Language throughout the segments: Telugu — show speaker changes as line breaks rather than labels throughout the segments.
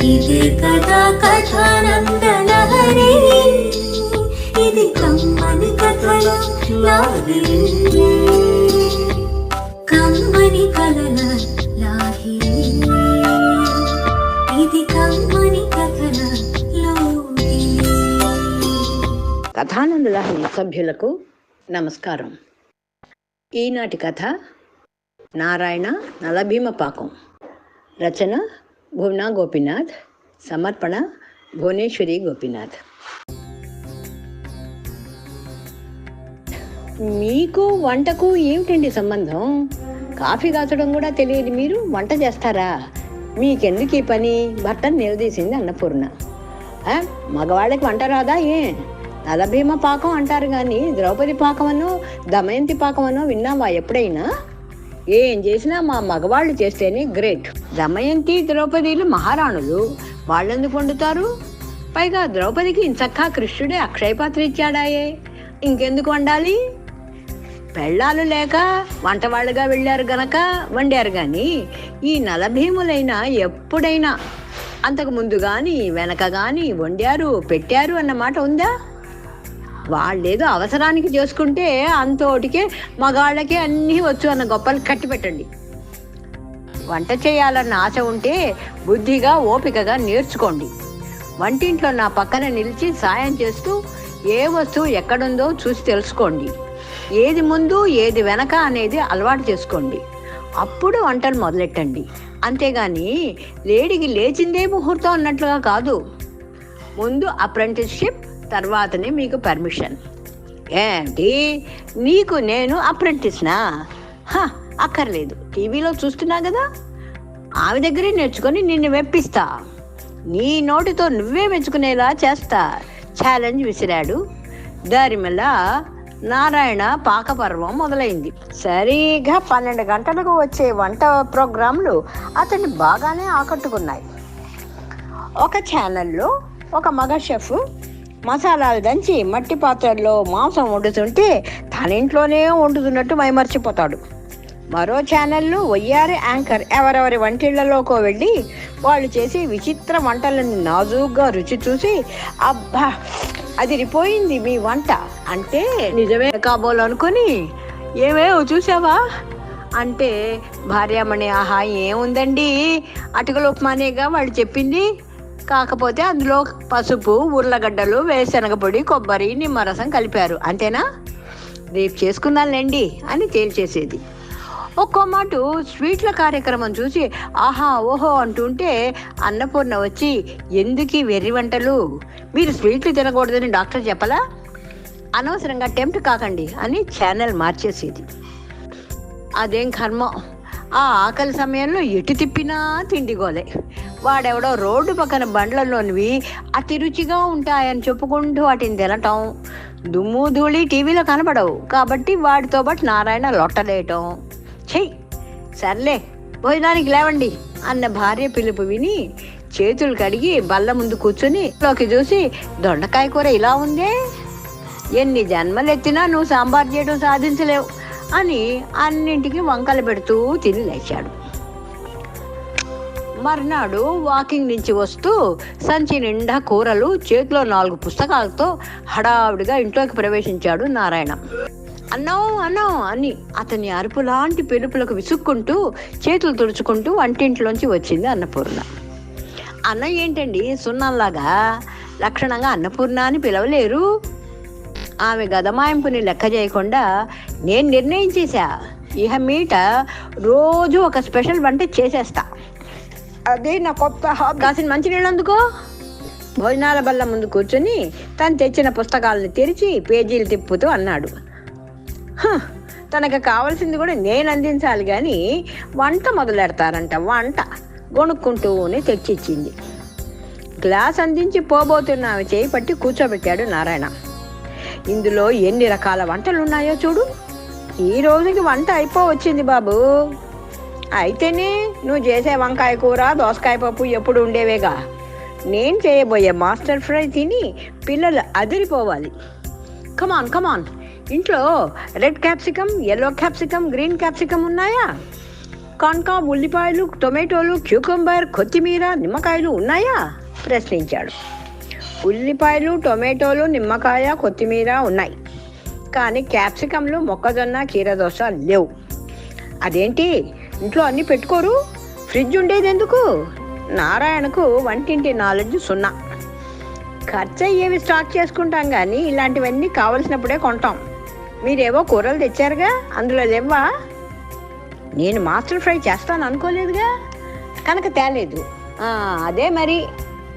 ఇదే కదా కథానందలహరి, ఇది కమ్మని కథల లాహిరి, కమ్మని కలల లాహిరి, ఇది కమ్మని కథల లాహిరి.
కథానంద లహరి సభ్యులకు నమస్కారం. ఈనాటి కథ నారాయణ నలభీమ పాకం. రచన భువనా గోపీనాథ్. సమర్పణ భువనేశ్వరి గోపీనాథ్. మీకు వంటకు ఏమిటండి సంబంధం? కాఫీ కాచడం కూడా తెలియదు మీరు వంట చేస్తారా? మీకెందుకు ఈ పని? భర్తను నిలదీసింది అన్నపూర్ణ. మగవాళ్ళకి వంట రాదా? నలభీమ పాకం అంటారు కానీ ద్రౌపది పాకమనో దమయంతి పాకమనో విన్నావా ఎప్పుడైనా? ఏం చేసినా మా మగవాళ్ళు చేస్తేనే గ్రేట్. దమయంతి ద్రౌపదిలు మహారాణులు, వాళ్ళెందుకు వండుతారు? పైగా ద్రౌపదికి ఇంచక్కా కృష్ణుడే అక్షయపాత్ర ఇచ్చాడాయే, ఇంకెందుకు వండాలి? పెళ్ళాలు లేక వంటవాళ్ళుగా వెళ్ళారు గనక వండారు. కానీ ఈ నలభీములైనా ఎప్పుడైనా అంతకు ముందు కానీ వెనక కానీ వండారు పెట్టారు అన్నమాట ఉందా? వాళ్ళేదో అవసరానికి చేసుకుంటే అంతోటికే మగాళ్ళకే అన్నీ వచ్చు అన్న గొప్పలు కట్టి పెట్టండి. వంట చేయాలన్న ఆశ ఉంటే బుద్ధిగా ఓపికగా నేర్చుకోండి. వంటింట్లో నా పక్కన నిలిచి సాయం చేస్తూ ఏ వస్తువు ఎక్కడుందో చూసి తెలుసుకోండి. ఏది ముందు ఏది వెనక అనేది అలవాటు చేసుకోండి. అప్పుడు వంటలు మొదలెట్టండి. అంతేగాని లేడికి లేచిందే ముహూర్తం అన్నట్లుగా కాదు. ముందు అప్రెంటిస్షిప్, తర్వాతనే మీకు పర్మిషన్. ఏంటి నీకు నేను అప్రెంటిస్నా? అక్కర్లేదు, టీవీలో చూస్తున్నా కదా, ఆమె దగ్గరే నేర్చుకొని నిన్ను మెప్పిస్తా. నీ నోటితో నువ్వే మెచ్చుకునేలా చేస్తా ఛాలెంజ్ విసిరాడు. దారిమల్ల నారాయణ పాకపర్వం మొదలైంది. సరిగా 12 గంటలకు వచ్చే వంట ప్రోగ్రాంలు అతన్ని బాగానే ఆకట్టుకున్నాయి. ఒక ఛానల్లో ఒక మగ షెఫ్ మసాలాలు దంచి మట్టి పాత్రల్లో మాంసం వండుతుంటే తన ఇంట్లోనే వండుతున్నట్టు మైమర్చిపోతాడు. మరో ఛానల్లో వయ్యారి యాంకర్ ఎవరెవరి వంటిళ్లలోకో వెళ్ళి వాళ్ళు చేసి విచిత్ర వంటలను నాజూగ్గా రుచి చూసి అబ్బా అదిరిపోయింది మీ వంట అంటే నిజమే కాబోలు అనుకొని ఏమేమో చూసావా అంటే భార్యామణి ఆహా ఏముందండి అటుకలు ఉప్మానేగా వాళ్ళు చెప్పింది, కాకపోతే అందులో పసుపు, ఉర్లగడ్డలు, వేరుశనగ పొడి, కొబ్బరి, నిమ్మరసం కలిపారు అంతేనా, రేపు చేసుకున్నానులేండి అని తేల్చేసేది. ఒక్కో మాట స్వీట్ల కార్యక్రమం చూసి ఆహా ఓహో అంటుంటే అన్నపూర్ణ వచ్చి ఎందుకు వెర్రి వంటలు, మీరు స్వీట్లు తినకూడదని డాక్టర్ చెప్పలా, అనవసరంగా టెంప్ట్ కాకండి అని ఛానల్ మార్చేసేది. అదేం కర్మ, ఆ ఆకలి సమయంలో ఎటు తిప్పినా తిండిగోలే. వాడెవడో రోడ్డు పక్కన బండ్లలోనివి అతి రుచిగా ఉంటాయని చెప్పుకుంటూ వాటిని తినటం, దుమ్ము ధూళి టీవీలో కనబడవు కాబట్టి వాడితో పాటు నారాయణ లొట్టలేయటం. చెయ్యి సర్లే భోజనానికి లేవండి అన్న భార్య పిలుపు విని చేతులు కడిగి బల్ల ముందు కూర్చొని లోకి చూసి దొండకాయ కూర ఇలా ఉందే, ఎన్ని జన్మలెత్తినా నువ్వు సాంబార్ చేయడం సాధించలేవు అని అన్నింటికి వంకలు పెడుతూ తిని లేచాడు. మర్నాడు వాకింగ్ నుంచి వస్తూ సంచి నిండా కూరలు, చేతిలో 4 పుస్తకాలతో హడావుడిగా ఇంట్లోకి ప్రవేశించాడు నారాయణ. అన్నం అన్నం అని అతని అరుపు లాంటి పిలుపులకు విసుక్కుంటూ చేతులు తుడుచుకుంటూ వంటింట్లోంచి వచ్చింది అన్నపూర్ణ. అన్నం ఏంటండి సున్నంలాగా? లక్షణంగా అన్నపూర్ణ అని పిలవలేరు? ఆమె గదమాయింపుని లెక్క చేయకుండా నేను నిర్ణయించేశా, ఇహ మీట రోజు ఒక స్పెషల్ వంట చేసేస్తా, అదే నా కొత్త కాసిన మంచినీళ్ళు అందుకో. భోజనాల బల్ల ముందు కూర్చొని తను తెచ్చిన పుస్తకాలను తెరిచి పేజీలు తిప్పుతూ అన్నాడు. తనకు కావాల్సింది కూడా నేను అందించాలి కానీ వంట మొదలెడతారంట. వంట గొణుక్కుంటూనే తెచ్చిచ్చింది. గ్లాస్ అందించి పోబోతున్న ఆమె చేయి పట్టి కూర్చోబెట్టాడు నారాయణ. ఇందులో ఎన్ని రకాల వంటలు ఉన్నాయో చూడు, ఈ రోజుకి వంట అయిపోవచ్చింది బాబు. అయితేనే నువ్వు చేసే వంకాయ కూర, దోసకాయ పప్పు ఎప్పుడు ఉండేవేగా. నేను చేయబోయే మాస్టర్ ఫ్రై తిని పిల్లలు అదిరిపోవాలి. కమాన్ కమాన్, ఇంట్లో red capsicum, yellow capsicum, green capsicum ఉన్నాయా? కనుక ఉల్లిపాయలు, టొమాటోలు, క్యూకంబర్, కొత్తిమీర, నిమ్మకాయలు ఉన్నాయా ప్రశ్నించాడు. ఉల్లిపాయలు, టొమాటోలు, నిమ్మకాయ, కొత్తిమీర ఉన్నాయి, కానీ క్యాప్సికంలు, మొక్కజొన్న, కీరదోస లేవు. అదేంటి, ఇంట్లో అన్నీ పెట్టుకోరు? ఫ్రిడ్జ్ ఉండేది ఎందుకు? నారాయణకు వంటింటి నాలెడ్జ్ 0. ఖర్చు అయ్యేవి స్టాక్ చేసుకుంటాం, కానీ ఇలాంటివన్నీ కావలసినప్పుడే కొంటాం. మీరేవో కూరలు తెచ్చారుగా, అందులో లేవా? నేను మాస్టర్ ఫ్రై చేస్తాను అనుకోలేదుగా, కనుక తేలేదు. అదే మరి,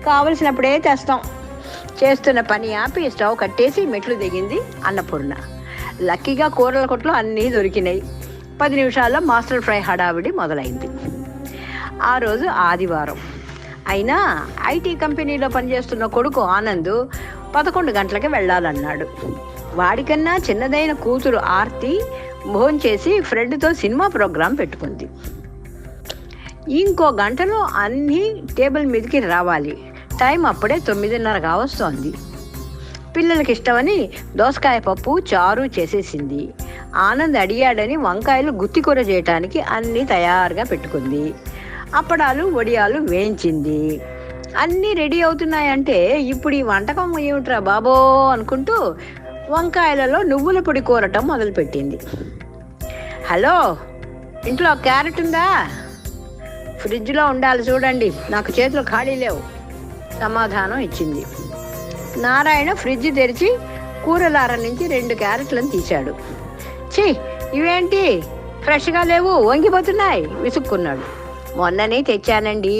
కావలసినప్పుడే తెస్తాం. చేస్తున్న పని ఆపి స్టవ్ కట్టేసి మెట్లు దిగింది అన్నపూర్ణ. లక్కీగా కూరల కొట్లు అన్నీ దొరికినాయి. 10 నిమిషాల్లో మాస్టర్ ఫ్రై హడావిడి మొదలైంది. ఆ రోజు ఆదివారం అయినా ఐటీ కంపెనీలో పనిచేస్తున్న కొడుకు ఆనంద్ 11 గంటలకి వెళ్ళాలన్నాడు. వాడికన్నా చిన్నదైన కూతురు ఆర్తి భోంచేసి ఫ్రెండ్తో సినిమా ప్రోగ్రాం పెట్టుకుంది. ఇంకో గంటలో అన్నీ టేబుల్ మీదకి రావాలి. టైం అప్పుడే 9:30 కావస్తోంది. పిల్లలకి ఇష్టమని దోసకాయ పప్పు, చారు చేసేసింది. ఆనంద్ అడిగాడని వంకాయలు గుత్తికూర చేయటానికి అన్నీ తయారుగా పెట్టుకుంది. అప్పడాలు, వడియాలు వేయించింది. అన్నీ రెడీ అవుతున్నాయంటే ఇప్పుడు ఈ వంటకం ఏమిట్రా బాబో అనుకుంటూ వంకాయలలో నువ్వుల పొడి కూరటం మొదలుపెట్టింది. హలో, ఇంట్లో క్యారెట్ ఉందా? ఫ్రిడ్జ్లో ఉండాలి చూడండి, నాకు చేతిలో ఖాళీ లేవు సమాధానం ఇచ్చింది. నారాయణ ఫ్రిడ్జ్ తెరిచి కూరలార నుంచి 2 క్యారెట్లను తీశాడు. ఛీ, ఇవేంటి ఫ్రెష్గా లేవు, వంగిపోతున్నాయి విసుక్కున్నాడు. మొన్ననే తెచ్చానండి,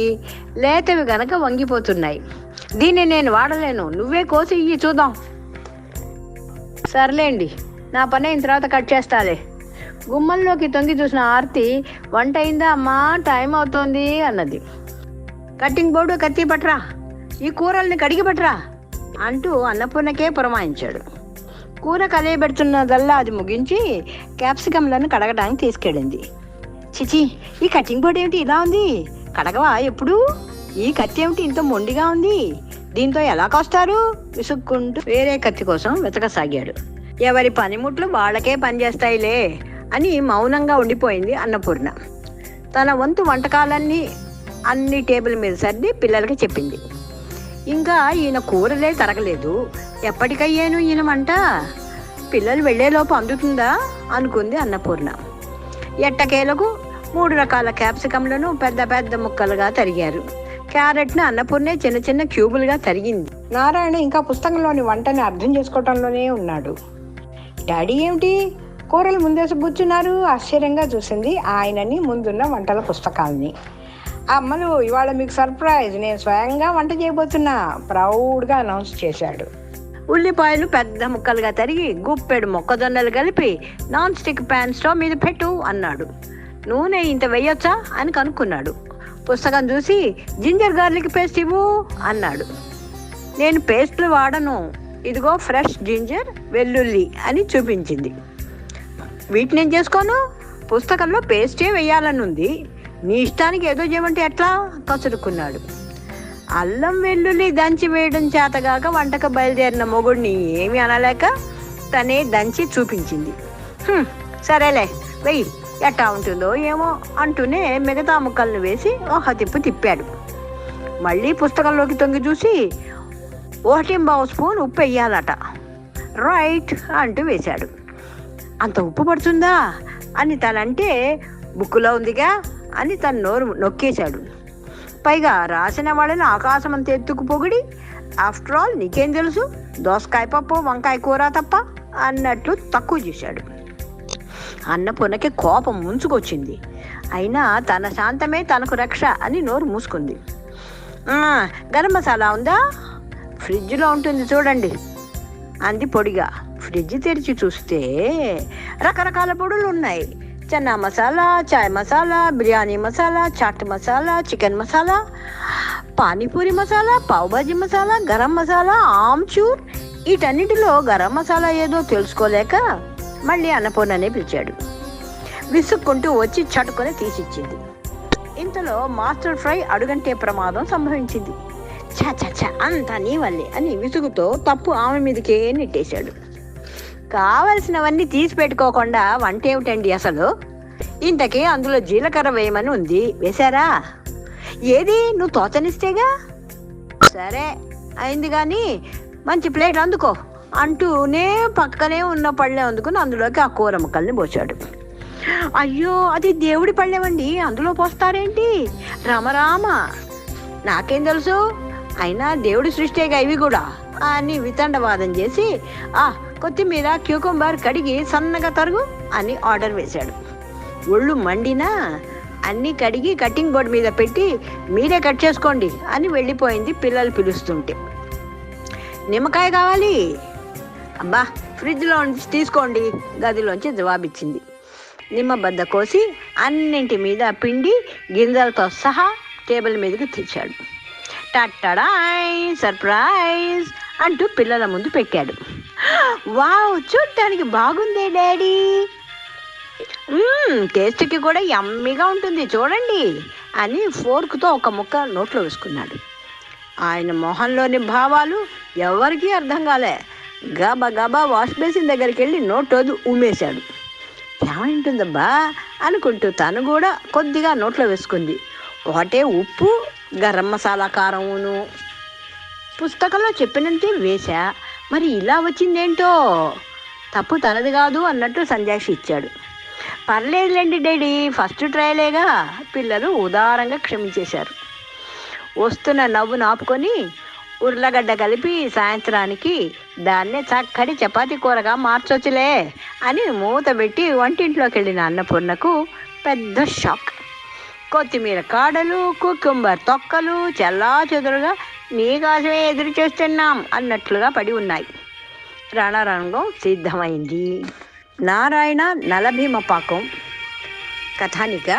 లేతవి గనక వంగిపోతున్నాయి. దీన్ని నేను వాడలేను, నువ్వే కోసి ఇయ్యి చూద్దాం. సర్లేండి, నా పని అయిన తర్వాత కట్ చేస్తాలే. గుమ్మంలోకి తొంగి చూసిన ఆర్తి, వంట అయిందా అమ్మా, టైం అవుతోంది అన్నది. కట్టింగ్ బోర్డు, కత్తి పట్రా, ఈ కూరల్ని కడిగి పట్రా అంటూ అన్నపూర్ణకే పురమాయించాడు. కూర కలయబెడుతున్నదల్లా అది ముగించి క్యాప్సికంలను కడగడానికి తీసుకెళ్ళింది. చిచి, ఈ కటింగ్ బోర్డు ఏమిటి ఇలా ఉంది, కడగవా ఎప్పుడు? ఈ కత్తి ఏమిటి ఇంత మొండిగా ఉంది, దీంతో ఎలా కోస్తారు విసుక్కుంటూ వేరే కత్తి కోసం వెతకసాగాడు. ఎవరి పనిముట్లు వాళ్ళకే పనిచేస్తాయిలే అని మౌనంగా ఉండిపోయింది అన్నపూర్ణ. తన వంతు వంటకాలన్నీ అన్ని టేబుల్ మీద సర్ది పిల్లలకి చెప్పింది. ఇంకా ఈయన కూరలే తరగలేదు, ఎప్పటికయ్యాను ఈయన వంట? పిల్లలు వెళ్లేలోపు అందుతుందా అనుకుంది అన్నపూర్ణ. ఎట్టకేలకు 3 రకాల క్యాప్సికంలను పెద్ద పెద్ద ముక్కలుగా తరిగారు. క్యారెట్ను అన్నపూర్ణే చిన్న చిన్న క్యూబులుగా తరిగింది. నారాయణ ఇంకా పుస్తకంలోని వంటని అర్థం చేసుకోవటంలోనే ఉన్నాడు. డాడీ ఏమిటి కూరలు ముందేసి కూర్చున్నారు? ఆశ్చర్యంగా చూసింది ఆయనని ముందున్న వంటల పుస్తకాలని. అమ్మలు, ఇవాళ మీకు సర్ప్రైజ్, నేను స్వయంగా వంట చేయబోతున్నా ప్రౌడ్గా అనౌన్స్ చేశాడు. ఉల్లిపాయలు పెద్ద ముక్కలుగా తరిగి గుప్పెడు మొక్కజొన్నలు కలిపి నాన్ స్టిక్ ప్యాన్ స్టవ్ మీద పెట్టు అన్నాడు. నూనె ఇంత వేయొచ్చా అని కనుక్కున్నాడు. పుస్తకం చూసి జింజర్ గార్లిక్ పేస్ట్ ఇవ్వు అన్నాడు. నేను పేస్ట్లు వాడను, ఇదిగో ఫ్రెష్ జింజర్, వెల్లుల్లి అని చూపించింది. వీటిని నేను చేసుకోను, పుస్తకంలో పేస్టే వేయాలని ఉంది, నీ ఇష్టానికి ఏదో చేయమంటే ఎట్లా కసురుకున్నాడు. అల్లం వెల్లుల్లి దంచి వేయడం చేతగాక వంటకు బయలుదేరిన మొగుడిని ఏమి అనలేక తనే దంచి చూపించింది. సరేలే వెయ్యి, ఎట్టా ఉంటుందో ఏమో అంటూనే మిగతా ముక్కలను వేసి ఒక తిప్పు తిప్పాడు. మళ్ళీ పుస్తకంలోకి తొంగి చూసి 1 స్పూన్ ఉప్పు వేయాలట. రైట్ అంటూ వేశాడు. అంత ఉప్పు పడుతుందా అని తనంటే బుక్కులో ఉందిగా అని తన నోరు నొక్కేశాడు. పైగా రాసిన వాళ్ళని ఆకాశం అంత ఎత్తుకు పొగిడి, ఆఫ్టర్ ఆల్ నీకేం తెలుసు, దోసకాయ పప్పు, వంకాయ కూర తప్ప అన్నట్లు తక్కువ చేశాడు. అన్నపూర్ణకి కోపం ముంచుకొచ్చింది. అయినా తన శాంతమే తనకు రక్ష అని నోరు మూసుకుంది. గరం మసాలా ఉందా? ఫ్రిడ్జ్లో ఉంటుంది చూడండి అంది పొడిగా. ఫ్రిడ్జ్ తెరిచి చూస్తే రకరకాల పొడులు ఉన్నాయి. చన్నా మసాలా, చాయ్ మసాలా, బిర్యానీ మసాలా, చాట్ మసాలా, చికెన్ మసాలా, పానీపూరి మసాలా, పావుబాజీ మసాలా, గరం మసాలా, ఆమ్చూర్. వీటన్నిటిలో గరం మసాలా ఏదో తెలుసుకోలేక మళ్ళీ అన్నపూర్ణనే పిలిచాడు. విసుక్కుంటూ వచ్చి చటుకొని తీసిచ్చింది. ఇంతలో మాస్టర్ ఫ్రై అడుగంటే ప్రమాదం సంభవించింది. చా అంతా నీ వల్లే అని విసుగుతో తప్పు ఆమె మీదకే నెట్టేశాడు. కావలసినవన్నీ తీసి పెట్టుకోకుండా వంట ఏమిటండి అసలు? ఇంతకీ అందులో జీలకర్ర వేయమని ఉంది, వేశారా? ఏది, నువ్వు తోచనిస్తేగా. సరే అయింది కానీ మంచి ప్లేట్ అందుకో అంటూనే పక్కనే ఉన్న పళ్ళెం అందుకుని అందులోకి ఆ కూర ముక్కల్ని పోసాడు. అయ్యో, అది దేవుడి పళ్ళెమండి, అందులో పోస్తారేంటి? రామరామ, నాకేం తెలుసు, అయినా దేవుడి సృష్టిగా ఇవి కూడా అని వితండవాదం చేసి కొత్తిమీర క్యూకంబర్ కడిగి సన్నగా తరుగు అని ఆర్డర్ వేశాడు. ఒళ్ళు మండినా అన్నీ కడిగి కటింగ్ బోర్డు మీద పెట్టి మీరే కట్ చేసుకోండి అని వెళ్ళిపోయింది పిల్లలు పిలుస్తుంటే. నిమ్మకాయ కావాలి, అబ్బా ఫ్రిడ్జ్లో నుంచి తీసుకోండి, గదిలోంచి జవాబిచ్చింది. నిమ్మబద్ద కోసి అన్నింటి మీద పిండి గింజలతో సహా టేబుల్ మీదకి తెచ్చాడు. టట్టడాయ్, సర్ప్రైజ్ అంటూ పిల్లల ముందు పెట్టాడు. వావ్, చూడటానికి బాగుందే డాడీ, టేస్ట్కి కూడా యమ్మీగా ఉంటుంది చూడండి అని ఫోర్క్తో ఒక ముక్క నోట్లో వేసుకున్నాడు. ఆయన మొహంలోని భావాలు ఎవరికీ అర్థం కాలే. గబా గబా వాష్ బేసిన్ దగ్గరికి వెళ్ళి నోటోది ఉమ్మేశాడు. ఏమైంటుందబ్బా అనుకుంటూ తను కూడా కొద్దిగా నోట్లో వేసుకుంది. ఒకటే ఉప్పు, గరం మసాలా కారమును పుస్తకంలో చెప్పినంతే వేశా, మరి ఇలా వచ్చిందేంటో. తప్పు తనది కాదు అన్నట్టు సంజాషి ఇచ్చాడు. పర్లేదులేండి డాడీ, ఫస్ట్ ట్రయలేగా. పిల్లలు ఉదారంగా క్షమించేశారు. వస్తున్న నవ్వును ఆపుకొని ఉర్లగడ్డ కలిపి సాయంత్రానికి దాన్నే చక్కటి చపాతీ కూరగా మార్చొచ్చులే అని మూత పెట్టి వంటింట్లోకి వెళ్ళిన అన్నపూర్ణకు పెద్ద షాక్. కొత్తిమీర కాడలు, కుకుంబర్ తొక్కలు చెల్లా చెదురుగా నీకోసమే ఎదురు చేస్తున్నాం అన్నట్లుగా పడి ఉన్నాయి. రణరంగం సిద్ధమైంది. నారాయణ నలభీమ పాకం. కథానిక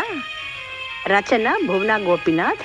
రచన భువన గోపీనాథ్.